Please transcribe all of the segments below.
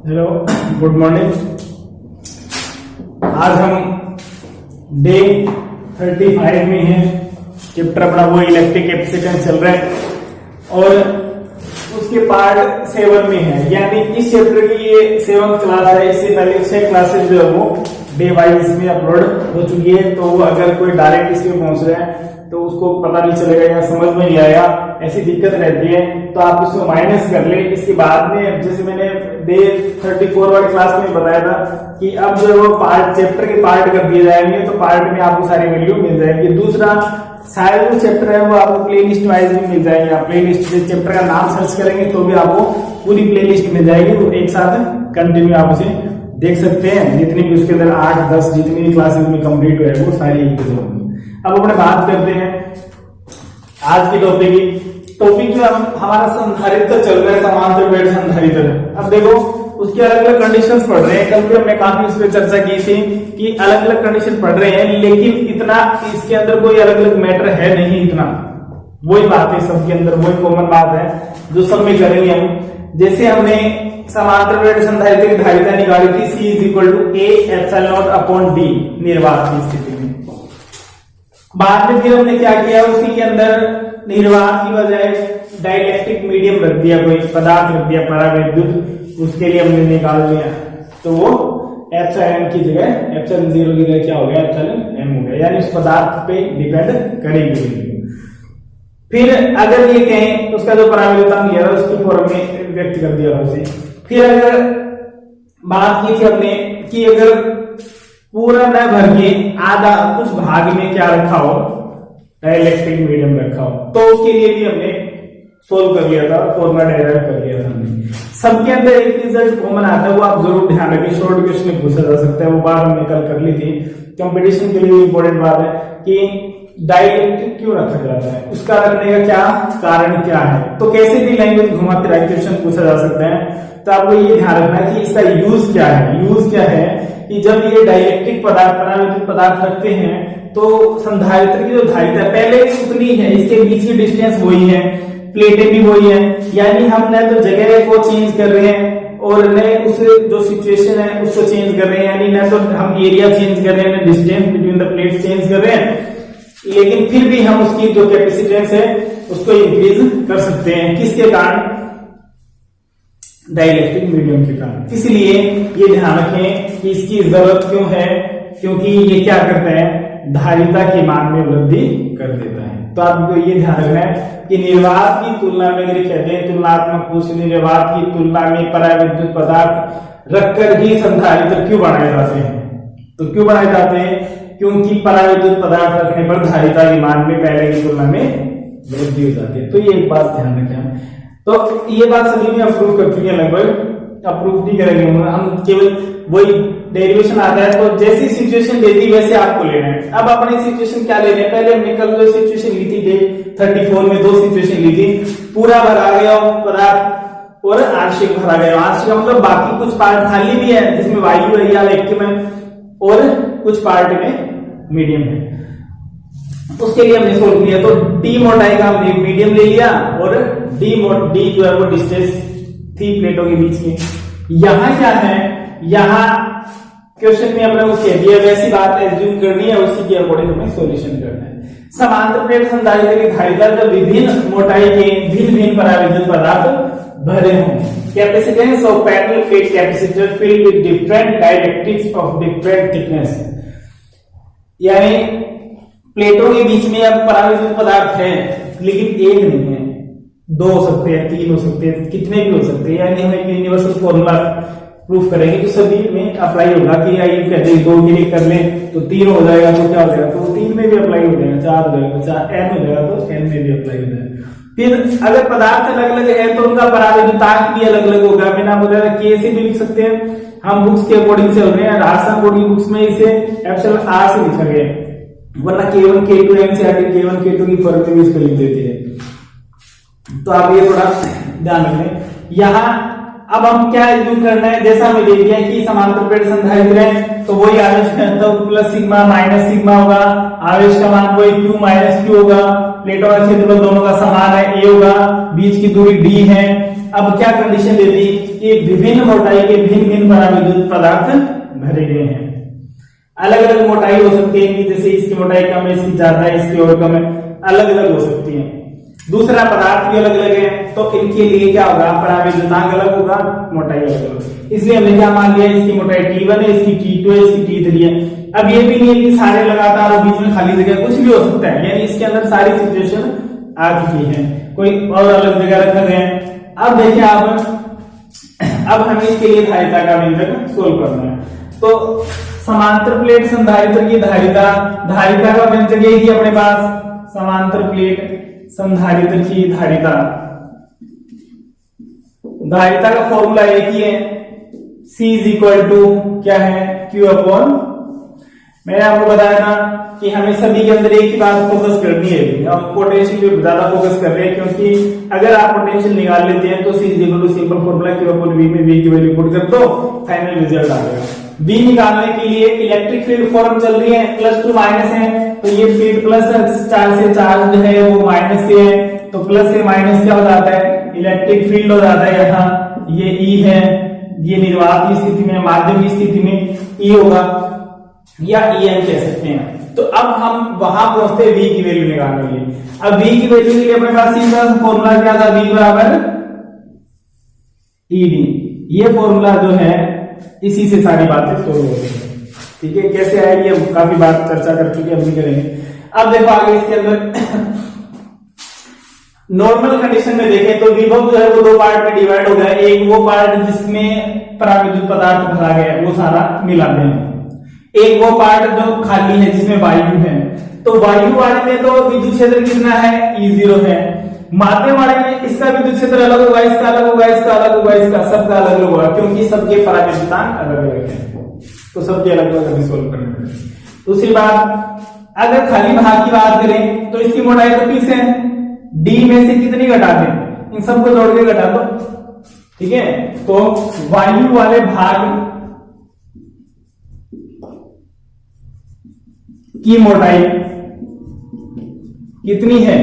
Hello, good morning. आज हम day 35 में हैं। चैप्टर अपना वो इलेक्ट्रिक कैपेसिटेंस चल रहा है और उसके पार्ट 7 में है, यानी इस चैप्टर की ये 7th क्लास है। इससे पहले 6 क्लासेस जो है वो डे वाइज इसमें अपलोड हो चुकी है। तो अगर कोई डायरेक्ट इसमें पहुंच रहा है तो उसको पता नहीं चलेगा या समझ में नहीं आएगा, ऐसी दिक्कत रहती है। तो आप इसको माइनस कर ले। इसके बाद में जैसे मैंने डे 34 वाली क्लास में बताया था कि अब जो वो पार्ट चैप्टर के पार्ट कर दिए जाएंगे तो पार्ट में आपको सारी वैल्यू मिल जाएगी। दूसरा, सारे जो चैप्टर है वो आपको प्ले लिस्ट वाइज भी मिल जाएंगे। आप प्ले लिस्ट से चैप्टर का नाम सर्च करेंगे तो भी आपको पूरी प्ले लिस्ट मिल जाएगी। तो एक साथ कंटिन्यू आप उसे देख सकते हैं। जितनी भी उसके अंदर 8-10 जितनी भी क्लासेस में कंप्लीट हुए वो सारी होंगी। अब अपने बात करते हैं आज की टॉपिक जो हमारा संधारित्र चल रहा है, समांतर बेड संधारित्र। अब देखो उसकी अलग अलग कंडीशंस पढ़ रहे हैं। कल भी हमने काफी इस पर चर्चा की थी कि अलग अलग कंडीशन पढ़ रहे हैं, लेकिन इतना इसके अंदर कोई अलग अलग मैटर है नहीं। इतना वही बात है सबके अंदर, वही कॉमन बात है जो सब में करेंगे हम। जैसे हमने समांतर बेड संधारित्र की धारिता निकाली थी, C = A ε0/d निर्वात की स्थिति में। बाद में फिर हमने क्या किया, उसी के अंदर निर्वात की बजाय डाइलेक्ट्रिक मीडियम रख दिया, कोई पदार्थ रख दिया परावैद्युत, उसके लिए हमने निकाल लिया। तो वो एप्सिलॉन की जगह ε0 की जगह क्या हो गया, εm हो गया, यानी उस पदार्थ पे डिपेंड करेगी। फिर अगर ये कहें उसका जो परावैद्युतांक लिया था उसकी फॉर्म में व्यक्त कर दिया उसे। फिर अगर बात की थी हमने कि अगर पूरा न भर के आधा कुछ भाग में क्या रखा हो, डाइलेक्ट्रिक मीडियम रखा हो, तो उसके लिए भी हमने सोल्व कर लिया था, फॉर्मूला डेराइव कर लिया था हमने। सबके अंदर एक रिजल्ट कॉमन आता है, वो आप जरूर ध्यान रखें। शॉर्ट क्वेश्चन में पूछा जा सकता है, वो बात हमने कल कर ली थी। कंपटीशन के लिए इंपॉर्टेंट बात है कि डाइलेक्ट्रिक क्यों रखा जाता है, उसका रखने का क्या कारण क्या है। तो कैसे भी लैंग्वेज घुमा फिरा क्वेश्चन पूछा जा सकता है। तो आपको ये ध्यान रखना है कि इसका यूज क्या है। यूज क्या है कि जब ये डाइलेक्ट्रिक पदार्थ परावैद्युत पदार्थ रखते हैं तो संधारित्र की जो धारिता पहले उतनी है, इसके बीच की डिस्टेंस वही है, प्लेटें भी वही है, यानी हम न तो जगह को चेंज कर रहे हैं और न उस जो सिचुएशन है उसको चेंज कर रहे हैं, यानी न तो हम एरिया चेंज कर रहे हैं, न distance between the plates change कर रहे हैं, लेकिन फिर भी हम उसकी जो कैपेसिटेंस है उसको इंक्रीज कर सकते हैं। किसके कारण, डाइलेक्ट्रिक मीडियम के कारण। इसलिए ये ध्यान रखें कि इसकी जरूरत क्यों है, क्योंकि ये क्या करता है, धारिता के मान में वृद्धि कर देता है। तो आपको ये ध्यान रखना है कि निर्वात की तुलना में, अगर कहते हैं तुलनात्मक रूप से निर्वात की तुलना में परावैद्युत पदार्थ रखकर ही संधारित्र क्यों बनाए जाते हैं। तो क्यों बनाए जाते हैं, क्योंकि परावैद्युत पदार्थ रखने पर धारिता के मान में पहले की तुलना में वृद्धि हो जाती है। तो ये एक बात ध्यान रखें। तो ये बात सभी में अप्रूव कर चुके हैं, लगभग अप्रूव नहीं करेंगे हम, केवल वही डेरिवेशन आता है। तो जैसी सिचुएशन देती वैसे आपको लेना है। अब अपनी सिचुएशन क्या ले रहे हैं, पहले हमने कल जो सिचुएशन ली थी डे 34 में 2 सिचुएशन ली थी। पूरा भरा गया पदार्थ और आंशिक भरा गया। आंशिक मतलब बाकी कुछ पार्ट खाली भी है जिसमें वायु है या वैक्यूम है और कुछ पार्ट में मीडियम है। उसके लिए हमने सोल्व किया। तो डी मोटाई का हमने मीडियम ले लिया और डी जो है वो डिस्टेंस थी प्लेटों के बीच में। यहां क्या है, यहां क्वेश्चन में अपने को कह दिया, वैसी बात एज्यूम करनी है, उसी के अकॉर्डिंग हमें सॉल्यूशन करना है। समांतर प्लेट संधारित्र की धारिता जब विभिन्न मोटाई के भिन्न परावैद्युत पदार्थ भरे हों, capacitance of parallel plate capacitor filled with different dielectrics of different thickness, यानी प्लेटों के बीच में अब परावैद्युत पदार्थ है लेकिन एक नहीं है, 2 हो सकते हैं, 3 हो सकते हैं, कितने भी हो सकते हैं। यानी हम एक यूनिवर्सल फॉर्मूला प्रूफ करेंगे तो सभी में अप्लाई होगा कि ये कहते हैं 2 के लिए कर लें तो 3 हो जाएगा, तो क्या हो जाएगा, तो 3 में भी अप्लाई हो जाएगा, 4 हो जाएगा, 4 n हो जाएगा तो n में भी अप्लाई हो जाएगा। फिर अगर पदार्थ अलग अलग है तो उनका परावैद्युतांक भी अलग अलग होगा। मैंने आपको बताया k से भी लिख सकते हैं, हम बुक्स के अकॉर्डिंग चल रहे हैं। राजस्थान बोर्ड की बुक्स में इसे εr से लिखा गया, वरना K1 K2 m से आगे K1 K2 की फॉर्मूले भी इसको लिख देती है। तो आप ये थोड़ा ध्यान रखें। यहाँ अब हम क्या यूज करना है, जैसा हमें देख दिया कि समांतर प्लेट संधारित्र है तो वही आवेश घनत्व प्लस सिग्मा माइनस सिग्मा होगा, आवेश का मान वही Q माइनस Q होगा, प्लेटों का क्षेत्रफल दोनों का समान है, A होगा, बीच की दूरी D है, अब क्या कंडीशन देती कि विभिन्न मोटाई के भिन्न भिन्न पराविद्युत पदार्थ भरे गए हैं। अलग अलग मोटाई हो सकती है, जैसे इसकी मोटाई कम है, इसकी ज्यादा है, इसकी और कम है, अलग अलग हो सकती है। दूसरा पदार्थ भी अलग अलग है, तो इनके लिए क्या होगा, पराविद्युतांक अलग होगा, मोटाई अलग होगा। इसलिए हमने क्या मान लिया, इसकी मोटाई T1 है, इसकी T2 है, इसकी T3 है। अब ये भी नहीं है कि सारे लगातार और बीच में खाली जगह, कुछ भी हो सकता है, यानी इसके अंदर सारी सिचुएशन आ चुकी है, कोई और अलग जगह रख गए हैं। अब देखिए अब हमें इसके लिए धारिता का व्यंजक सोल्व करना है। तो समांतर प्लेट संधारित्र की धारिता का व्यंजक यही थी अपने पास, समांतर प्लेट संधारित्र की धारिता का फॉर्मूला एक ही है, C इज इक्वल टू क्या है, Q अपॉन। मैंने आपको बताया था कि हमें सभी के अंदर एक ही बात फोकस करनी है, हम पोटेंशियल पे ज्यादा फोकस कर रहे हैं, क्योंकि अगर आप पोटेंशियल निकाल लेते हैं तो C is equal to simple formula Q upon V में V की वैल्यू पुट कर दो, फाइनल रिजल्ट आ जाएगा। V निकालने के लिए इलेक्ट्रिक फील्ड फॉर्म चल रही है, प्लस टू माइनस है, तो ये फील्ड प्लस चार्ज से चार्ज है, वो माइनस से है, तो प्लस से माइनस क्या हो जाता है, इलेक्ट्रिक फील्ड हो जाता है। यहाँ ये E है, ये निर्वात की स्थिति में, माध्यम की स्थिति में E होगा या EM कह सकते हैं। तो अब हम वहां पहुंचते हैं V की वैल्यू निकालने के लिए। अब V की वैल्यू के लिए अपने पास सीधा फॉर्मूला क्या था, V बराबर ED। ये फॉर्मूला जो है इसी से सारी बातें सोल्व हो गई है, ठीक है। कैसे आएगी हम काफी बात चर्चा कर चुके हैं, अब भी करेंगे। अब देखो आगे इसके अंदर नॉर्मल कंडीशन में देखें तो विभव जो है वो दो पार्ट में डिवाइड हो गया। एक वो पार्ट जिसमें पराविद्युत पदार्थ भरा गया है, वो सारा मिला दें। एक वो पार्ट जो खाली है जिसमें वायु है, तो वायु वाले में तो विद्युत क्षेत्र कितना है, E0 है। माध्यम वाले में इसका विद्युत क्षेत्र अलग होगा, इसका अलग होगा, इसका अलग होगा, इसका सबका अलग अलग होगा, क्योंकि सबके पराविद्युतांक अलग अलग है, तो सबके अलग अलग अभी सोल्व करने पड़ेंगे। दूसरी बात, अगर खाली भाग की बात करें तो इसकी मोटाई तो किस है, D में से कितनी घटा दें, इन सबको जोड़ के घटा दो, ठीक है। तो वायु वाले भाग की मोटाई कितनी है,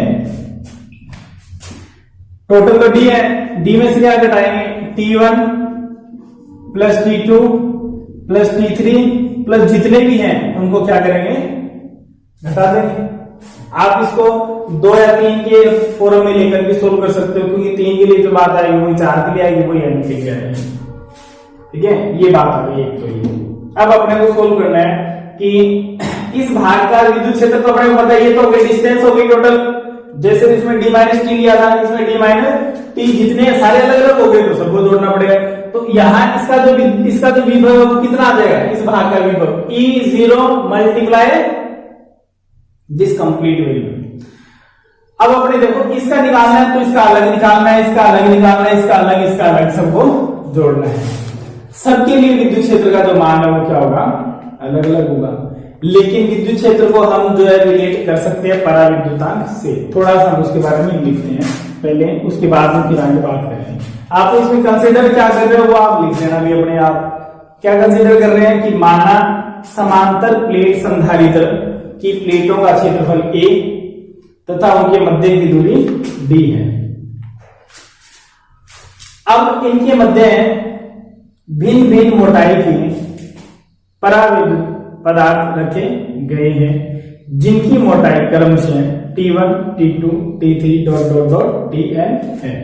टोटल तो D है, D में से क्या घटाएंगे, T1 plus T2 plus T3 plus जितने भी हैं उनको क्या करेंगे, घटा देंगे। आप इसको 2 या 3 के फॉर्म में लेकर भी सोल्व कर सकते हो, क्योंकि 3 के लिए जो बात आएगी वही 4 के लिए आएगी, वही n के लिए आएगी, ठीक है। ये बात आ गई एक तो ये। अब अपने को सोल्व करना है कि इस भाग का विद्युत क्षेत्र तो अपने को पता है, ये तो हो गई डिस्टेंस हो गई टोटल, जैसे इसमें D माइनस T लिया था, इसमें D माइनस T, जितने सारे अलग अलग हो गए तो सबको जोड़ना पड़ेगा। तो यहाँ इसका जो विभव कितना आ जाएगा, इस भाग का विभव E0 multiply this complete value. अब अपने देखो इसका निकालना है तो इसका अलग निकालना है, इसका अलग निकालना है, इसका अलग सबको जोड़ना है। सबके लिए विद्युत क्षेत्र का जो मान है वो क्या होगा, अलग अलग होगा, लेकिन विद्युत क्षेत्र को हम जो है रिलेट कर सकते हैं पराविद्युतांक से। थोड़ा सा हम उसके बारे में लिखते हैं पहले, उसके बाद में फिर आगे बात करेंगे। आप इसमें कंसिडर क्या कर रहे हो वो आप लिख देना भी अपने आप। क्या कंसिडर कर रहे हैं कि माना समांतर प्लेट संधारित्र की प्लेटों का क्षेत्रफल A तथा उनके मध्य की दूरी D है। अब इनके मध्य भिन्न भिन्न मोटाई के पराविद्युत पदार्थ रखे गए हैं, जिनकी मोटाई क्रमशः T1, T2, T3 Tn है।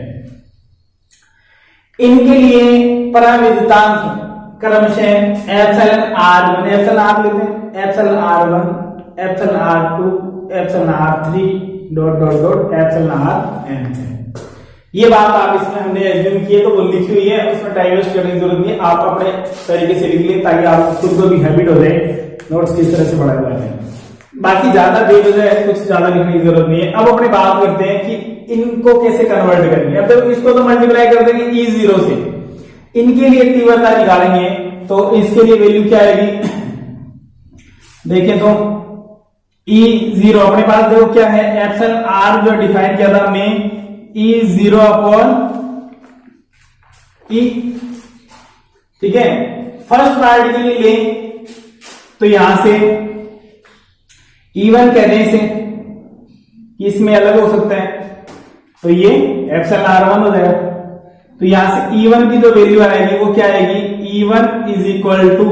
इनके लिए पराविद्युतांक क्रमशः एप्सिलॉन R1, एप्सिलॉन R लेते हैं, epsilon R1, epsilon R2, epsilon R3 epsilon Rn है। ये बात आप इसमें हमने एज्यूम की है तो वो लिखी हुई है, उसमें टाइम वेस्ट करने की जरूरत नहीं है। आप अपने तरीके से लिख लें ताकि आप खुद को भी हैबिट हो जाए नोट्स किस तरह से पढ़ाए जाते हैं। बाकी ज्यादा बेवजह है, कुछ ज्यादा लिखने की जरूरत नहीं है। अब अपने बात करते हैं कि इनको कैसे कन्वर्ट करेंगे। अब देखो इसको तो मल्टीप्लाई कर देंगे E0 से, इनके लिए तीव्रता निकालेंगे तो इसके लिए वैल्यू क्या आएगी, देखें तो E0 अपने पास देखो क्या है, एप्सिलॉन R जो डिफाइन किया था हमने E0 अपॉन E, ठीक है। फर्स्ट पार्ट के लिए ले तो यहां से E1 कहते हैं इसे, इसमें अलग हो सकता है, तो ये एप्सिलॉन R1 हो जाएगा। तो यहां से E1 की जो वैल्यू आएगी वो क्या आएगी, E1 is equal to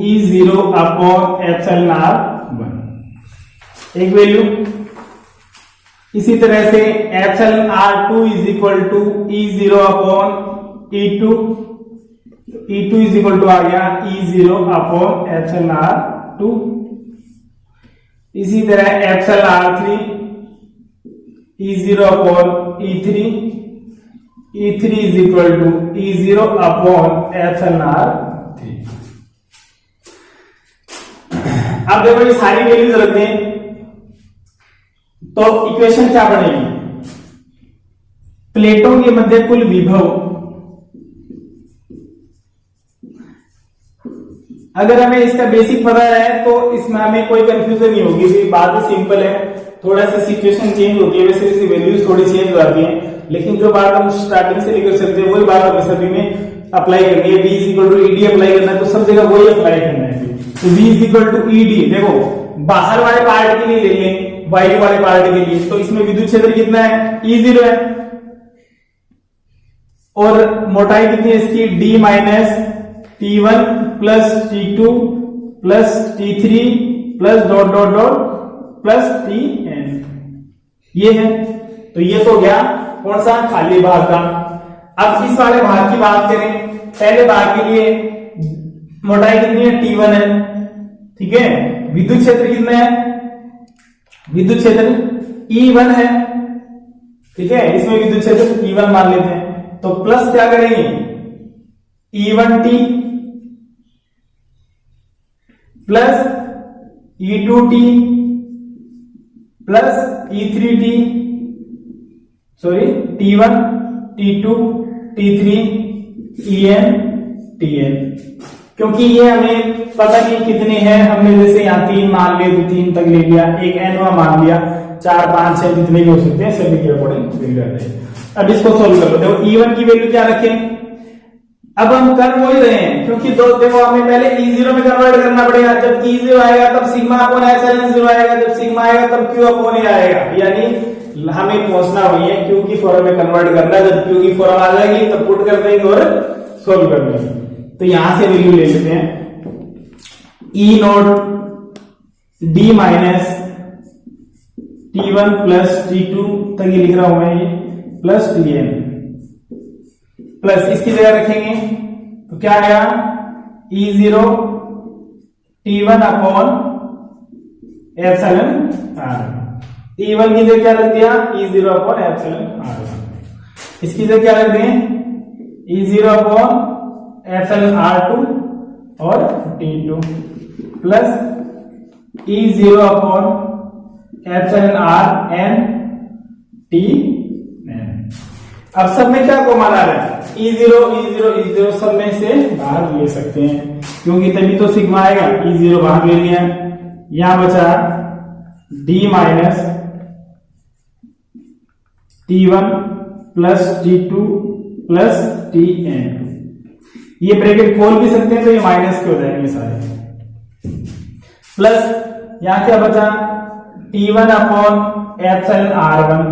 E0 upon epsilon R1, एक वैल्यू। इसी तरह से epsilon R2 is equal to E0 upon E2, E2 is equal to आ गया E0 अपॉन एप्सिलॉन R2। इसी तरह epsilon R3 E0 upon E3, E3 is equal to E0 upon epsilon R3। अब देखो ये सारी वैल्यूज रख दें तो इक्वेशन क्या बनेगी, प्लेटों के मध्य कुल विभव, अगर हमें इसका बेसिक पता है तो इसमें हमें कोई कंफ्यूजन नहीं होगी, बात ही सिंपल है। थोड़ा सा सिचुएशन चेंज होती है, वैसे इसकी वैल्यूज थोड़ी चेंज हो जाती हैं, लेकिन जो बात हम स्टार्टिंग से लेकर चलते हैं वही बात हमें सभी में अप्लाई करनी है। V is equal to ED apply करना है तो सब जगह वही अप्लाई करना है। तो V is equal to ED, देखो बाहर वाले पार्ट के लिए ले लें, बाहरी वाले पार्ट के लिए, तो इसमें विद्युत क्षेत्र कितना है, E0 है, और मोटाई कितनी है इसकी, D minus T1 plus T2 plus T3 plus dot dot dot plus Tn, ये है। तो ये तो गया कौन सा, खाली भाग का। अब इस वाले भाग की बात करें, पहले भाग के लिए मोटाई कितनी है, T1 है, ठीक है। विद्युत क्षेत्र कितना है, विद्युत क्षेत्र E1 है, ठीक है, इसमें विद्युत क्षेत्र E1 मान लेते हैं। तो प्लस क्या करेंगे, E1T plus E2T plus E3T, sorry T1 T2 T3 En Tn, क्योंकि ये हमें पता नहीं कितने हैं, हमने जैसे यहाँ 3 मान लिए तो 3 तक ले लिया, एक nवा मान लिया, 4 5 6 जितने भी हो सकते हैं सभी के अकॉर्डिंग वैल्यू आते हैं। अब इसको सोल्व कर लो, देखो E1 की वैल्यू क्या रखें, अब हम कर वो ही रहे हैं, क्योंकि देखो हमें पहले E0 में कन्वर्ट करना पड़ेगा, जब E0 आएगा तब सिग्मा अपॉन एप्सिलॉन 0 आएगा, जब सिग्मा आएगा तब Q अपॉन A आएगा, यानी हमें पहुंचना वही है, Q की फॉर्म में कन्वर्ट करना है। जब Q की फॉर्म आ जाएगी तब पुट कर देंगे और सोल्व कर देंगे। तो यहां से वैल्यू ले लेते हैं, E note D minus T1 plus T2 तक ये लिख रहा हूं मैं, ये प्लस Tn प्लस इसकी जगह रखेंगे तो क्या आया, E0 T1 upon epsilon R, E1 की जगह क्या रख दिया, E0 अपॉन एप्सिलॉन R, इसकी जगह क्या रख दें, E0 अपॉन एप्सिलॉन R2 और T2 plus E0 upon epsilon Rn Tn। अब सब में क्या कॉमन आ रहा है, E0 E0 E0 सब में से बाहर ले सकते हैं, क्योंकि तभी तो सिग्मा आएगा। E0 बाहर ले लिया, यहां बचा D minus T1 plus T2 plus Tn, ये ब्रैकेट खोल भी सकते हैं तो ये माइनस के हो जाएंगे सारे, प्लस यहां क्या बचा, T1 upon epsilon R1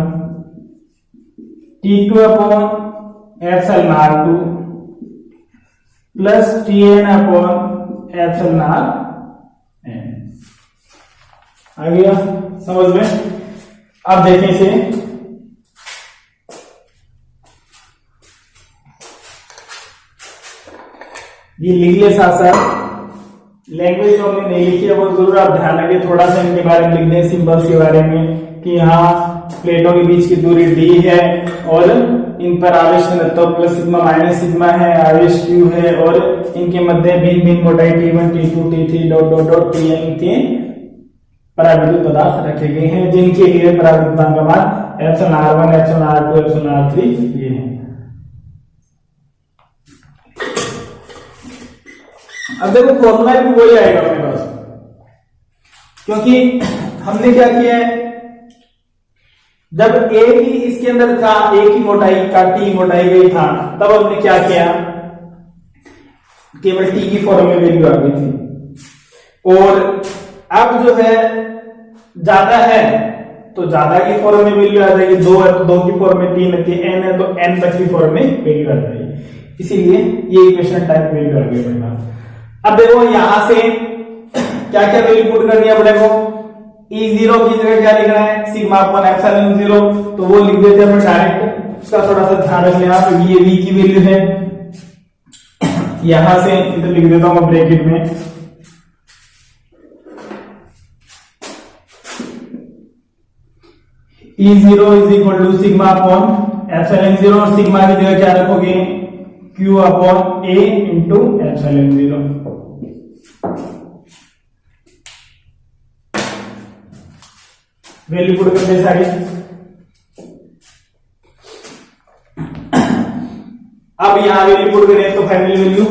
T2 upon epsilon R2 plus Tn upon epsilon Rn। आ गया समझ में। अब देखें इसे, ये लिख ले साथ साथ, लैंग्वेज जो हमने नहीं लिखी है वो जरूर आप ध्यान रखिए, थोड़ा सा इनके बारे में लिख दें, सिंबल्स के बारे में, कि यहाँ प्लेटों के बीच की दूरी d है और इन पर आवेश घनत्व प्लस सिग्मा माइनस सिग्मा है, आवेश q है, और इनके मध्य भिन्न भिन्न मोटाई T1 T2 T3 dot dot dot Tn के पराविद्युत पदार्थ रखे गए हैं, जिनके लिए पराविद्युतांक का मान epsilon R1 epsilon R2 epsilon R3 ये है। अब देखो फॉर्मूला भी वही आएगा अपने पास, क्योंकि हमने क्या किया है, जब एक ही इसके अंदर था, एक ही मोटाई का T मोटाई गई था, तब हमने क्या किया, केवल T की फॉर्म में वैल्यू आ गई थी, और अब जो है ज्यादा है तो ज्यादा की फॉर्म में वैल्यू आ जाएगी, 2 है तो 2 की फॉर्म में 3 है, n है तो n तक की फॉर्म में वैल्यू आ जाएगी। इसीलिए ये इक्वेशन टाइप वैल्यू आ गई अपने पास। अब देखो यहां से क्या क्या वैल्यू पुट करनी है अपने को, E0 की जगह क्या लिखना है, सिग्मा अपॉन एप्सिलॉन 0, तो वो लिख देते हैं डायरेक्ट, उसका थोड़ा सा ध्यान रख लेना, तो ये v की वैल्यू है, यहां से इधर लिख देता हूं ब्रैकेट में E0 is equal to sigma upon epsilon 0, और सिग्मा की जगह क्या रखोगे, Q upon A into epsilon 0। Value put करते सारी। अब यहां वैल्यू पुट करें तो फाइनल वैल्यू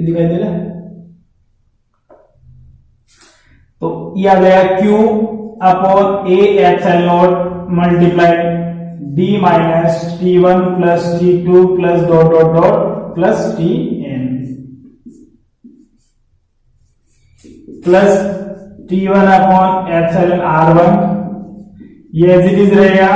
दिखाई दे रहा है, तो ये आ गया Q upon A epsilon not multiply D minus T1 plus T2 plus dot dot dot plus Tn plus T1 upon epsilon R1, ये एज इट इज रहेगा,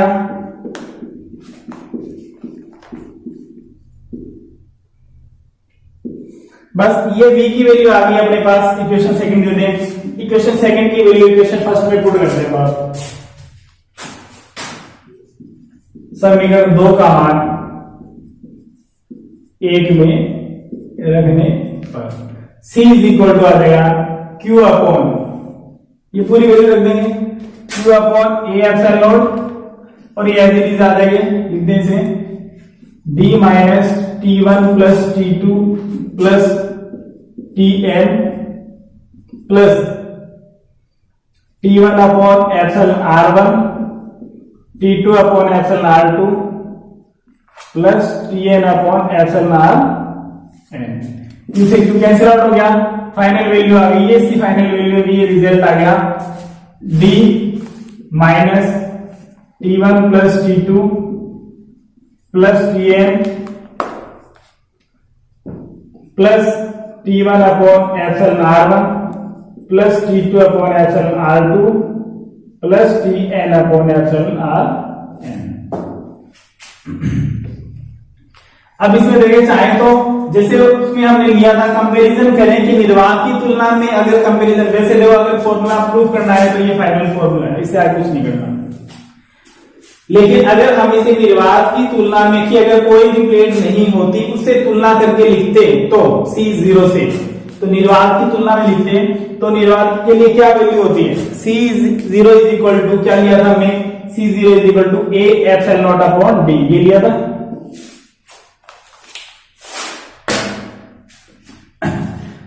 बस ये v की वैल्यू आ गई अपने पास इक्वेशन सेकंड जो दे, इक्वेशन सेकंड की value equation first में पुट करते हैं। समीकरण 2 का मान 1 में रखने पर c इज इक्वल टू आ जाएगा q अपॉन, ये पूरी वैल्यू रख देंगे, q upon a epsilon not, और ये एज इट इज आ जाएगा लिख दें इसे d minus T1 plus T2 plus Tn plus T1 upon epsilon R1, T2 upon epsilon R2 plus Tn upon epsilon Rn। इनसे Q कैंसिल आउट हो गया, final value आ गई, ये इसकी फाइनल वैल्यू भी, ये रिजल्ट आ गया D minus T1 plus T2 plus Tn plus T1 upon epsilon R1 plus T2 upon epsilon R2 plus Tn upon epsilon Rn। अब इसमें देखिए चाहे तो जैसे उसमें हमने लिया था कंपैरिजन करें कि निर्वात की तुलना में, अगर कंपैरिजन वैसे देखो, अगर फॉर्मूला प्रूव करना है तो ये फाइनल फॉर्मूला है, इससे आगे कुछ नहीं करना। लेकिन अगर हम इसे निर्वात की तुलना में कि अगर कोई भी प्लेट नहीं होती उससे तुलना करके लिखते तो C0 से, तो निर्वात की तुलना में लिखते तो निर्वात के लिए क्या वैल्यू होती है, C0 इज इक्वल टू क्या लिया था हमने, C0 is equal to A epsilon not upon D, ये लिया था।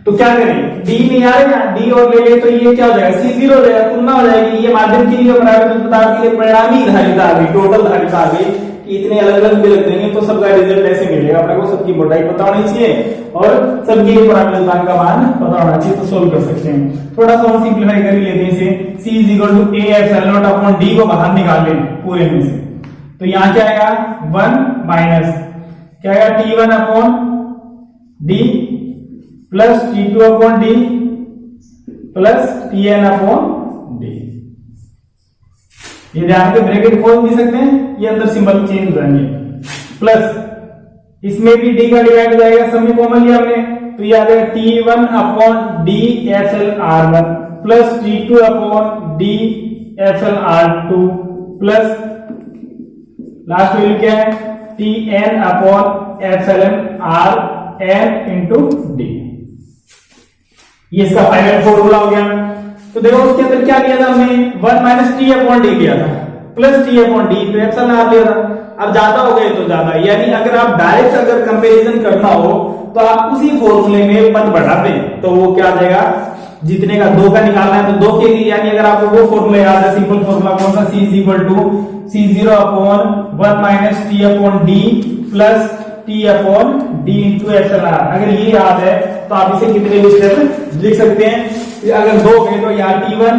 तो क्या करें, D नहीं आ रहा, D और ले ले तो ये क्या हो जाएगा, C0 हो जाएगा, तुलना हो जाएगी, ये माध्यम के लिए प्राकृतिक पदार्थ के लिए परिणामी धारिता आ गई, टोटल धारिता आ गई कि इतने अलग अलग भी लगते हैं, तो सबका रिजल्ट ऐसे मिलेगा अपने को, सबकी मोटाई पता होनी चाहिए और सबकी परावर्तन का मान पता होना चाहिए, तो सोल्व कर सकते हैं। थोड़ा सा और सिंप्लीफाई कर लेते हैं इसे, C is equal to A epsilon not upon D को बाहर निकाल लें पूरे में से, तो यहाँ क्या आएगा 1 माइनस क्या आएगा T1 upon D plus T2 upon D plus Tn upon D। ये ध्यान के ब्रैकेट खोल भी सकते हैं, ये अंदर सिंबल चेंज हो जाएंगे, प्लस इसमें भी D का डिवाइड हो जाएगा, सब में कॉमन लिया हमने, तो ये आ जाएगा T1 upon D epsilon R1 plus T2 upon D epsilon R2 plus last value क्या है Tn upon epsilon Rn into D। ये इसका फाइनल फॉर्मूला हो गया। तो देखो उसके अंदर क्या लिया था हमने, 1 माइनस टी अपॉन डी लिया था प्लस टी अपॉन डी, तो एप्सिलॉन आर लिया था। अब ज्यादा हो गए तो ज्यादा, यानी अगर आप डायरेक्ट अगर कंपैरिजन करना हो तो आप उसी फॉर्मूले में पद बढ़ा दें, तो वो क्या आ जाएगा, जितने का 2 का निकालना है तो 2 के लिए, यानी अगर आपको वो फॉर्मूला याद है, सिंपल फॉर्मूला कौन सा, C is equal to C0 upon 1 minus T upon D plus T upon D into epsilon R. अगर ये याद है तो आप इसे कितने भी स्टेप लिख सकते हैं, अगर 2 है तो यहाँ T1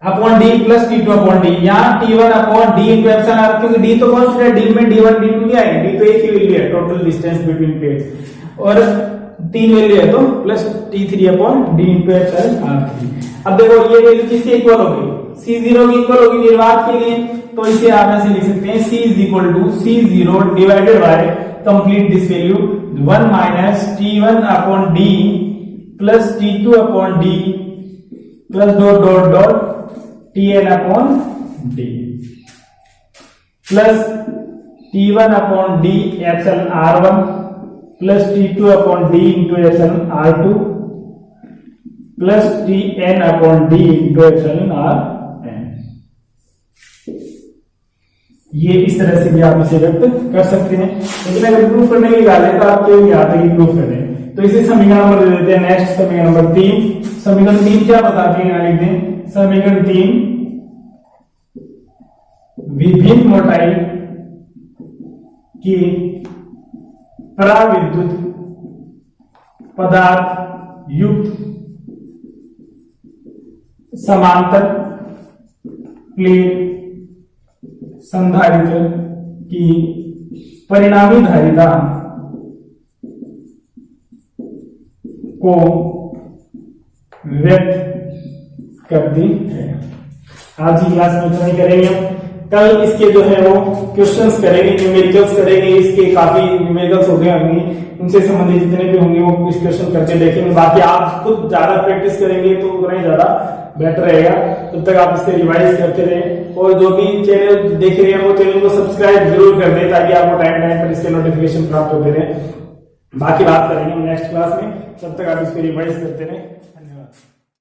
upon D plus T2 upon D, यहाँ T1 upon D into epsilon R, क्योंकि डी तो कांस्टेंट है, डी में D1 D2 नहीं आएगा, डी तो एक ही वैल्यू है, टोटल डिस्टेंस बिटवीन प्लेट्स, और 3 वैल्यू है तो plus T3 upon D into epsilon R. अब देखो ये वैल्यू किसके इक्वल होगी, C0 की इक्वल होगी निर्वात के लिए, तो इसे आप ऐसे लिख सकते हैं C is equal to C0 divided by complete this value 1 minus T1 upon D plus T2 upon D plus dot dot dot Tn upon D plus T1 upon D epsilon R1 plus T2 upon D into epsilon R2 plus Tn upon D into epsilon Rn। ये इस तरह से भी आप इसे व्यक्त कर सकते हैं, लेकिन अगर प्रूफ करने की बात है तो आपके याद है कि प्रूफ करने, तो इसे समीकरण नंबर दे देते हैं। नेक्स्ट समीकरण नंबर 3, समीकरण 3 क्या बताते हैं, लिख दें समीकरण 3 विभिन्न मोटाई की पराविद्युत पदार्थ युक्त समांतर प्लेट संधारित्र की परिणामी धारिता को व्यक्त करती है। आज की क्लास में इतना ही करेंगे हम, कल इसके जो है वो क्वेश्चंस करेंगे, न्यूमेरिकल्स करेंगे, इसके काफी न्यूमेरिकल्स हो गए होंगे, उनसे संबंधित जितने भी होंगे वो कुछ क्वेश्चन करके देखेंगे। बाकी आप खुद ज्यादा प्रैक्टिस करेंगे तो उतना ही ज्यादा बेटर रहेगा। तब तक आप इसके रिवाइज करते रहें, और जो भी चैनल देख रहे हैं वो चैनल को सब्सक्राइब जरूर कर दें ताकि आपको टाइम टाइम पर इसके नोटिफिकेशन प्राप्त होते रहे। बाकी बात करेंगे नेक्स्ट क्लास में, तब तक आप इसको रिवाइज करते रहें। धन्यवाद।